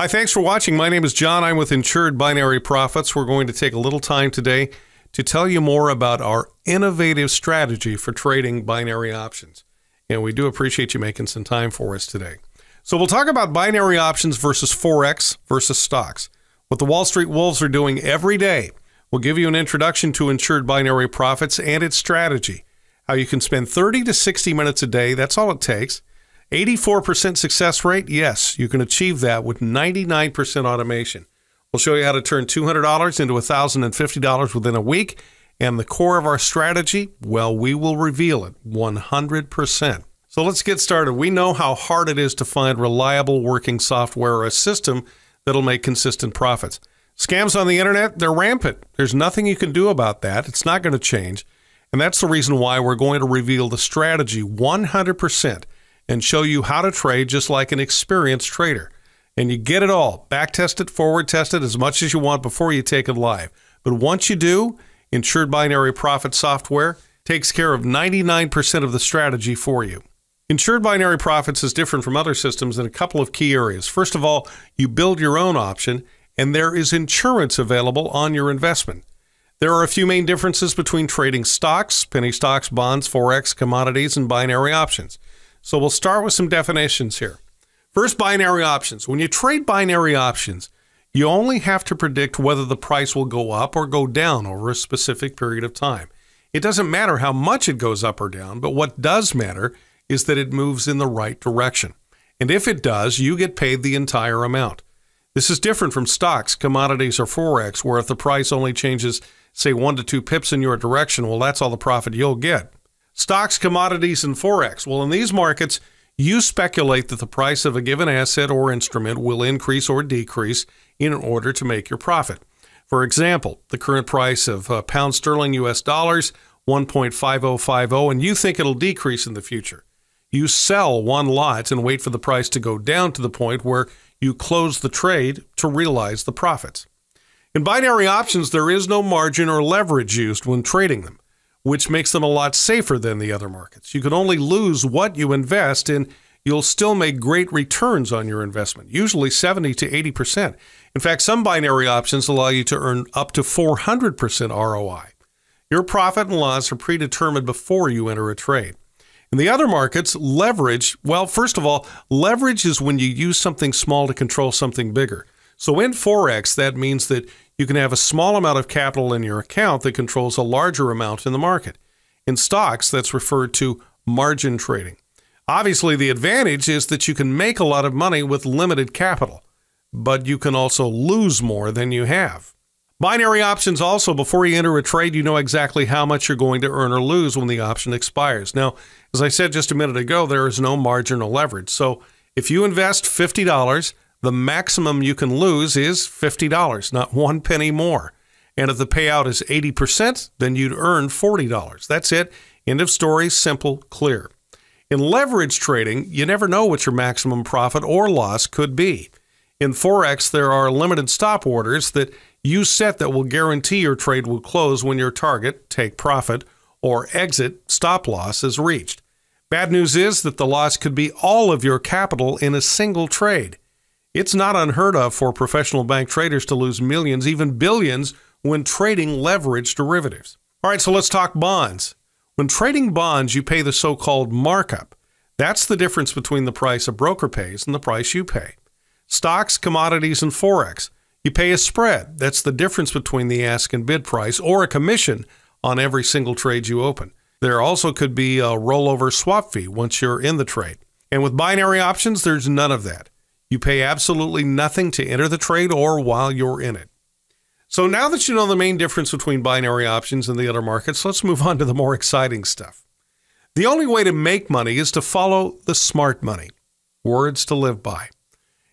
Hi, thanks for watching. My name is John. I'm with Insured Binary Profits. We're going to take a little time today to tell you more about our innovative strategy for trading binary options. And we do appreciate you making some time for us today. So we'll talk about binary options versus Forex versus stocks. What the Wall Street Wolves are doing every day. We'll give you an introduction to Insured Binary Profits and its strategy. How you can spend 30 to 60 minutes a day. That's all it takes. 84% success rate. Yes, you can achieve that with 99% automation. We'll show you how to turn $200 into $1,050 within a week. And the core of our strategy, well, we will reveal it 100%. So let's get started. We know how hard it is to find reliable working software or a system that'll make consistent profits. Scams on the internet, they're rampant. There's nothing you can do about that. It's not going to change. And that's the reason why we're going to reveal the strategy 100% and show you how to trade just like an experienced trader. And you get it all. Back test it, forward test it as much as you want before you take it live. But once you do, Insured Binary Profit software takes care of 99% of the strategy for you. Insured Binary Profits is different from other systems in a couple of key areas. First of all, you build your own option, and there is insurance available on your investment. There are a few main differences between trading stocks, penny stocks, bonds, Forex, commodities, and binary options. So we'll start with some definitions here. First, binary options. When you trade binary options, you only have to predict whether the price will go up or go down over a specific period of time. It doesn't matter how much it goes up or down, but what does matter is that it moves in the right direction. And if it does, you get paid the entire amount. This is different from stocks, commodities, or Forex, where if the price only changes, say 1 to 2 pips in your direction, well, that's all the profit you'll get. Stocks, commodities, and Forex. Well, in these markets, you speculate that the price of a given asset or instrument will increase or decrease in order to make your profit. For example, the current price of pound sterling US dollars, 1.5050, and you think it'll decrease in the future. You sell one lot and wait for the price to go down to the point where you close the trade to realize the profits. In binary options, there is no margin or leverage used when trading them, which makes them a lot safer than the other markets. You can only lose what you invest in. You'll still make great returns on your investment, usually 70 to 80%. In fact, some binary options allow you to earn up to 400% ROI. Your profit and loss are predetermined before you enter a trade. In the other markets, leverage, well, first of all, leverage is when you use something small to control something bigger. So in Forex, that means that you can have a small amount of capital in your account that controls a larger amount in the market. In stocks, that's referred to margin trading. Obviously, the advantage is that you can make a lot of money with limited capital, but you can also lose more than you have. Binary options also, before you enter a trade, you know exactly how much you're going to earn or lose when the option expires. Now, as I said just a minute ago, there is no margin or leverage. So if you invest $50, the maximum you can lose is $50, not 1 penny more. And if the payout is 80%, then you'd earn $40. That's it. End of story. Simple, clear. In leverage trading, you never know what your maximum profit or loss could be. In Forex, there are limited stop orders that you set that will guarantee your trade will close when your target, take profit, or exit stop loss is reached. Bad news is that the loss could be all of your capital in a single trade. It's not unheard of for professional bank traders to lose millions, even billions, when trading leveraged derivatives. All right, so let's talk bonds. When trading bonds, you pay the so-called markup. That's the difference between the price a broker pays and the price you pay. Stocks, commodities, and Forex, you pay a spread. That's the difference between the ask and bid price, or a commission on every single trade you open. There also could be a rollover swap fee once you're in the trade. And with binary options, there's none of that. You pay absolutely nothing to enter the trade or while you're in it. So now that you know the main difference between binary options and the other markets, let's move on to the more exciting stuff. The only way to make money is to follow the smart money. Words to live by.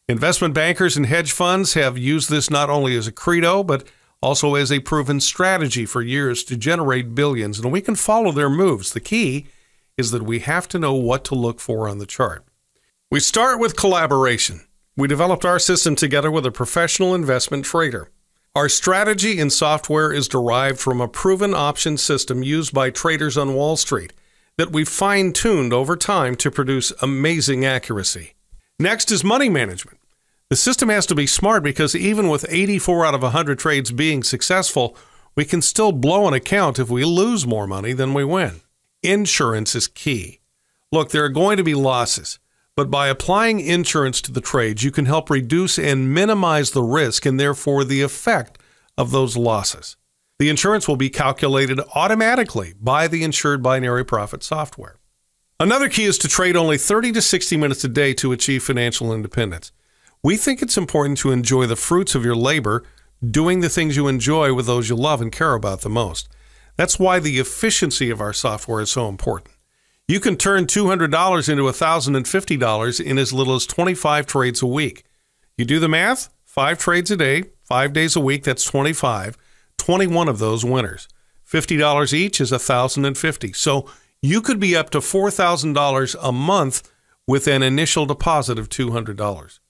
Investment bankers and hedge funds have used this not only as a credo, but also as a proven strategy for years to generate billions, and we can follow their moves. The key is that we have to know what to look for on the chart. We start with collaboration. We developed our system together with a professional investment trader. Our strategy in software is derived from a proven option system used by traders on Wall Street that we've fine-tuned over time to produce amazing accuracy. Next is money management. The system has to be smart because even with 84 out of 100 trades being successful, we can still blow an account if we lose more money than we win. Insurance is key. Look, there are going to be losses, but by applying insurance to the trades, you can help reduce and minimize the risk and therefore the effect of those losses. The insurance will be calculated automatically by the Insured Binary Profit software. Another key is to trade only 30 to 60 minutes a day to achieve financial independence. We think it's important to enjoy the fruits of your labor, doing the things you enjoy with those you love and care about the most. That's why the efficiency of our software is so important. You can turn $200 into $1,050 in as little as 25 trades a week. You do the math, 5 trades a day, 5 days a week, that's 25. 21 of those winners. $50 each is $1,050. So you could be up to $4,000 a month with an initial deposit of $200.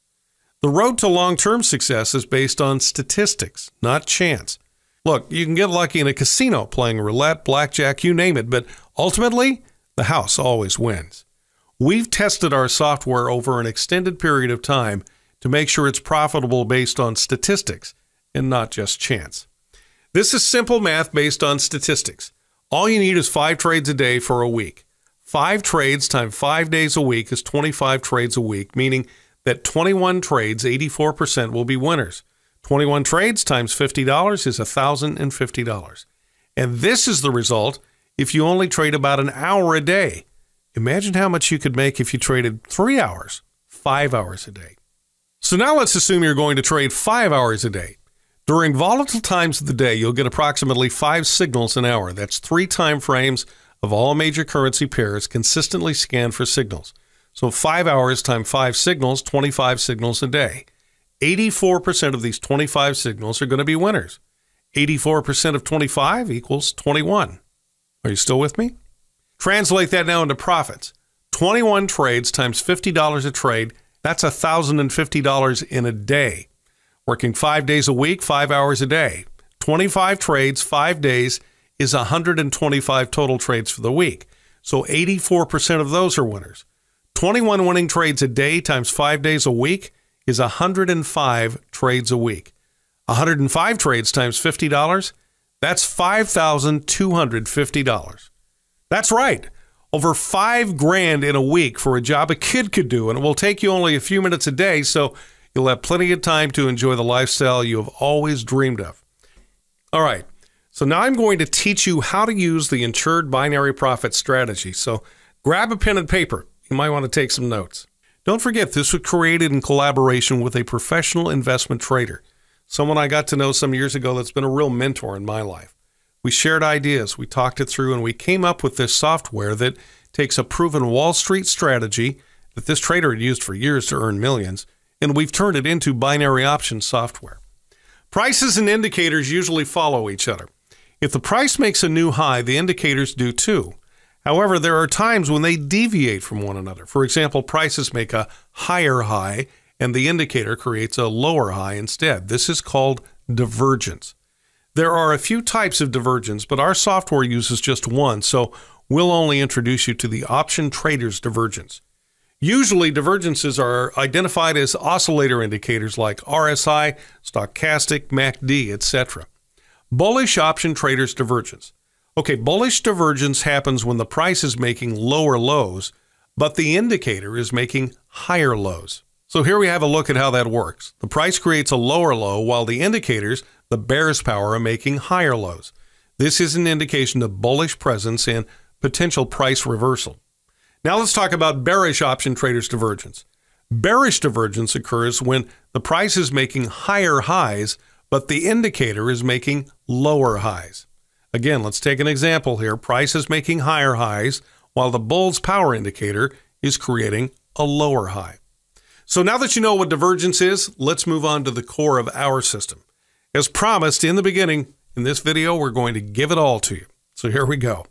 The road to long-term success is based on statistics, not chance. Look, you can get lucky in a casino playing roulette, blackjack, you name it, but ultimately, the house always wins. We've tested our software over an extended period of time to make sure it's profitable based on statistics and not just chance. This is simple math based on statistics. All you need is 5 trades a day for a week. 5 trades times 5 days a week is 25 trades a week, meaning that 21 trades, 84% will be winners. 21 trades times $50 is $1,050. And this is the result if you only trade about an hour a day. Imagine how much you could make if you traded 3 hours, 5 hours a day. So now let's assume you're going to trade 5 hours a day. During volatile times of the day, you'll get approximately 5 signals an hour. That's 3 time frames of all major currency pairs consistently scanned for signals. So 5 hours times 5 signals, 25 signals a day. 84% of these 25 signals are going to be winners. 84% of 25 equals 21. Are you still with me? Translate that now into profits. 21 trades times $50 a trade, that's $1,050 in a day. Working 5 days a week, 5 hours a day. 25 trades, 5 days is 125 total trades for the week. So 84% of those are winners. 21 winning trades a day times 5 days a week is 105 trades a week. 105 trades times $50, that's $5,250. That's right. Over $5,000 in a week for a job a kid could do, and it will take you only a few minutes a day, so you'll have plenty of time to enjoy the lifestyle you have always dreamed of. All right, so now I'm going to teach you how to use the Insured Binary Profit strategy. So grab a pen and paper. You might want to take some notes. Don't forget, this was created in collaboration with a professional investment trader, someone I got to know some years ago that's been a real mentor in my life. We shared ideas, we talked it through, and we came up with this software that takes a proven Wall Street strategy that this trader had used for years to earn millions, and we've turned it into binary options software. Prices and indicators usually follow each other. If the price makes a new high, the indicators do too. However, there are times when they deviate from one another. For example, prices make a higher high, and the indicator creates a lower high instead. This is called divergence. There are a few types of divergence, but our software uses just one, so we'll only introduce you to the option trader's divergence. Usually, divergences are identified as oscillator indicators like RSI, stochastic, MACD, etc. Bullish option trader's divergence. Okay, bullish divergence happens when the price is making lower lows, but the indicator is making higher lows. So here we have a look at how that works. The price creates a lower low while the indicators, the bear's power, are making higher lows. This is an indication of bullish presence and potential price reversal. Now let's talk about bearish option traders divergence. Bearish divergence occurs when the price is making higher highs, but the indicator is making lower highs. Again, let's take an example here. Price is making higher highs while the bull's power indicator is creating a lower high. So now that you know what divergence is, let's move on to the core of our system. As promised in the beginning, in this video, we're going to give it all to you. So here we go.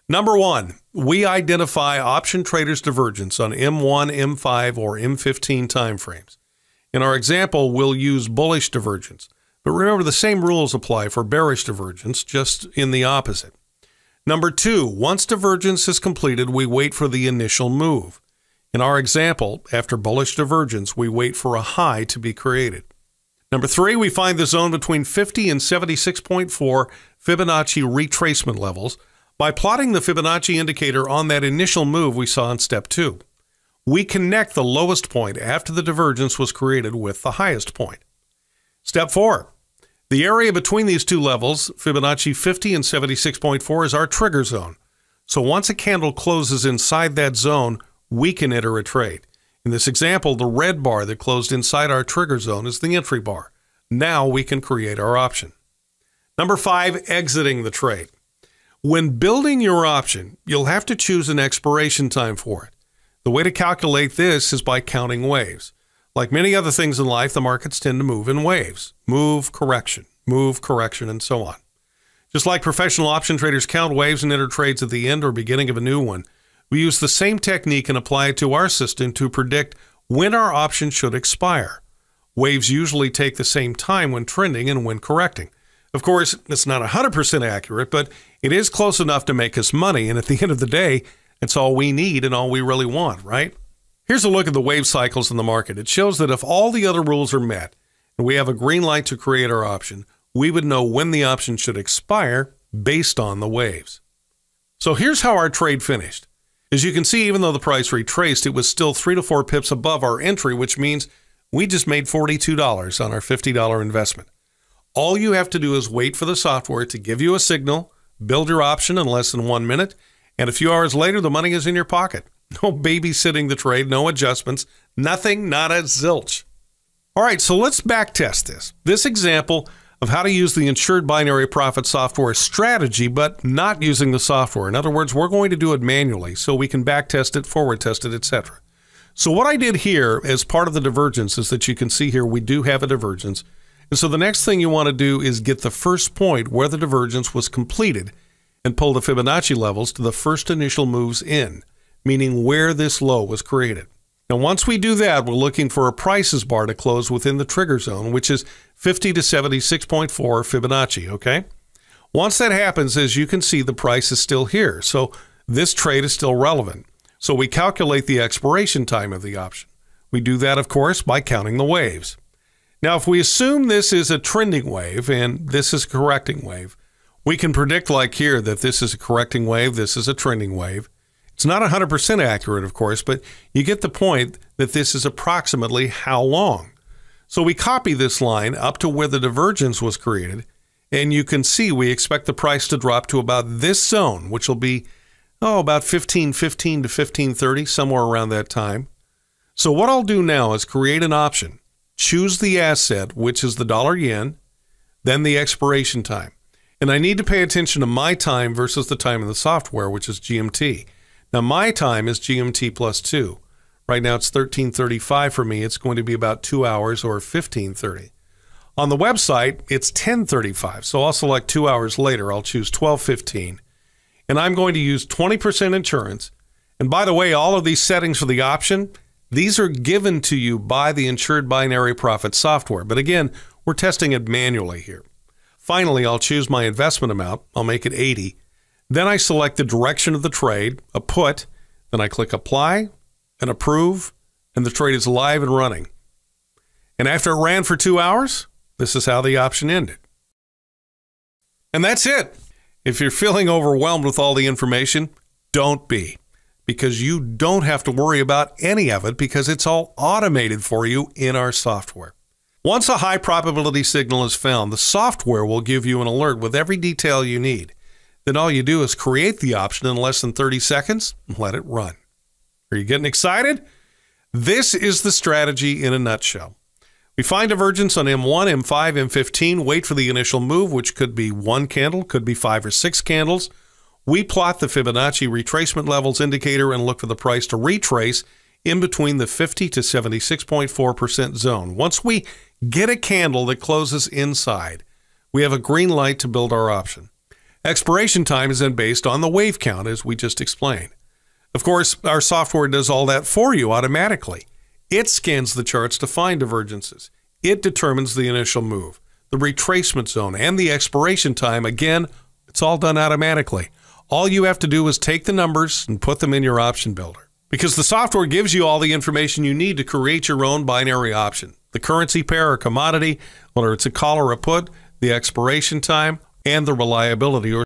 Number 1, we identify option traders divergence on M1, M5, or M15 timeframes. In our example, we'll use bullish divergence. But remember, the same rules apply for bearish divergence, just in the opposite. Number 2, once divergence is completed, we wait for the initial move. In our example, after bullish divergence, we wait for a high to be created. Number 3, we find the zone between 50 and 76.4 Fibonacci retracement levels by plotting the Fibonacci indicator on that initial move we saw in step 2. We connect the lowest point after the divergence was created with the highest point. Step 4. The area between these two levels, Fibonacci 50 and 76.4, is our trigger zone. So once a candle closes inside that zone, we can enter a trade. In this example, the red bar that closed inside our trigger zone is the entry bar. Now we can create our option. Number 5, exiting the trade. When building your option, you'll have to choose an expiration time for it. The way to calculate this is by counting waves. Like many other things in life, the markets tend to move in waves. Move, correction, and so on. Just like professional option traders count waves and enter trades at the end or beginning of a new one, we use the same technique and apply it to our system to predict when our option should expire. Waves usually take the same time when trending and when correcting. Of course, it's not 100% accurate, but it is close enough to make us money, and at the end of the day, it's all we need and all we really want, right? Here's a look at the wave cycles in the market. It shows that if all the other rules are met and we have a green light to create our option, we would know when the option should expire based on the waves. So here's how our trade finished. As you can see, even though the price retraced, it was still 3 to 4 pips above our entry, which means we just made $42 on our $50 investment. All you have to do is wait for the software to give you a signal, build your option in less than 1 minute, and a few hours later, the money is in your pocket. No babysitting the trade, no adjustments, nothing, not a zilch. All right, so let's back test this. This example of how to use the Insured binary profit software strategy, but not using the software. In other words, we're going to do it manually so we can back test it, forward test it, etc. So what I did here as part of the divergence is that you can see here we do have a divergence. And so the next thing you want to do is get the first point where the divergence was completed and pull the Fibonacci levels to the first initial moves in, meaning where this low was created. Now, once we do that, we're looking for a prices bar to close within the trigger zone, which is 50 to 76.4 Fibonacci, okay? Once that happens, as you can see, the price is still here, so this trade is still relevant. So we calculate the expiration time of the option. We do that, of course, by counting the waves. Now, if we assume this is a trending wave and this is a correcting wave, we can predict, like here, that this is a correcting wave, this is a trending wave. It's not 100% accurate, of course, but you get the point that this is approximately how long. So we copy this line up to where the divergence was created, and you can see we expect the price to drop to about this zone, which will be, about 15.15 to 15.30, somewhere around that time. So what I'll do now is create an option, choose the asset, which is the $yen, then the expiration time. And I need to pay attention to my time versus the time of the software, which is GMT. Now, my time is GMT plus 2. Right now, it's 13:35 for me. It's going to be about 2 hours or 15:30. On the website, it's 10:35. So I'll select 2 hours later. I'll choose 12:15. And I'm going to use 20% insurance. And by the way, all of these settings for the option, these are given to you by the Insured binary profit software. But again, we're testing it manually here. Finally, I'll choose my investment amount. I'll make it 80. Then I select the direction of the trade, a put. Then I click apply and approve, and the trade is live and running. And after it ran for 2 hours, this is how the option ended. And that's it. If you're feeling overwhelmed with all the information, don't be, because you don't have to worry about any of it because it's all automated for you in our software. Once a high probability signal is found, the software will give you an alert with every detail you need. Then all you do is create the option in less than 30 seconds and let it run. Are you getting excited? This is the strategy in a nutshell. We find divergence on M1, M5, M15, wait for the initial move, which could be 1 candle, could be 5 or 6 candles. We plot the Fibonacci retracement levels indicator and look for the price to retrace in between the 50 to 76.4% zone. Once we get a candle that closes inside, we have a green light to build our option. Expiration time is then based on the wave count, as we just explained. Of course, our software does all that for you automatically. It scans the charts to find divergences. It determines the initial move, the retracement zone, and the expiration time. Again, it's all done automatically. All you have to do is take the numbers and put them in your option builder. because the software gives you all the information you need to create your own binary option. The currency pair or commodity, whether it's a call or a put, the expiration time, and the reliability or